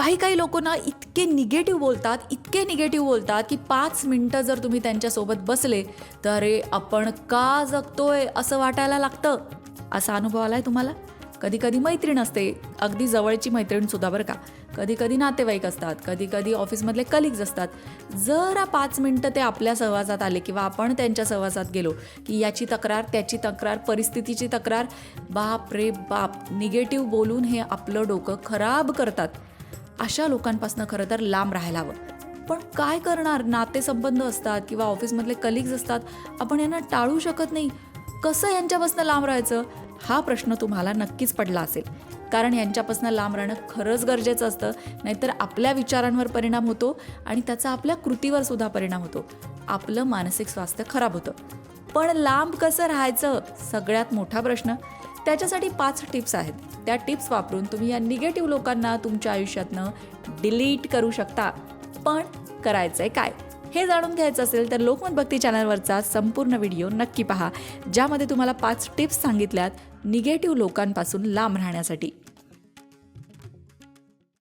काही काही लोक ना इतके निगेटिव्ह बोलतात की 5 मिनटं जर तुम्ही त्यांच्यासोबत बसले तर अरे आपण का जगतोय असं वाटायला लागतं. असा अनुभव आलाय तुम्हाला? कधी कधी मैत्रीण असते, अगदी जवळची मैत्रीणसुद्धा बरं का, कधी कधी नातेवाईक असतात, कधी कधी ऑफिसमधले कलिग्ज असतात. जरा 5 मिनटं ते आपल्या सहवासात आले किंवा आपण त्यांच्या सहवासात गेलो की याची तक्रार, त्याची तक्रार, परिस्थितीची तक्रार, बाप रे बाप, निगेटिव्ह बोलून हे आपलं डोकं खराब करतात. अशा लोकांपासून खरं तर लांब राहायला हवं. पण काय करणार, नातेसंबंध असतात किंवा ऑफिसमधले कलिग्ज असतात, आपण यांना टाळू शकत नाही. कसं यांच्यापासून लांब राहायचं हा प्रश्न तुम्हाला नक्कीच पडला असेल. कारण यांच्यापासून लांब राहणं खरंच गरजेचं असतं, नाहीतर आपल्या विचारांवर परिणाम होतो आणि त्याचा आपल्या कृतीवर सुद्धा परिणाम होतो. आपलं मानसिक स्वास्थ्य खराब होतं. पण लांब कसं राहायचं सगळ्यात मोठा प्रश्न. त्याच्यासाठी 5 टिप्स आहेत. त्या टिप्स वापरून तुम्ही या निगेटिव्ह लोकांना तुमच्या आयुष्यातनं डिलीट करू शकता. पण करायचंय काय हे जाणून घ्यायचं असेल तर लोकमत भक्ती चॅनलवरचा संपूर्ण व्हिडिओ नक्की पहा, ज्यामध्ये तुम्हाला 5 टिप्स सांगितल्यात निगेटिव्ह लोकांपासून लांब राहण्यासाठी.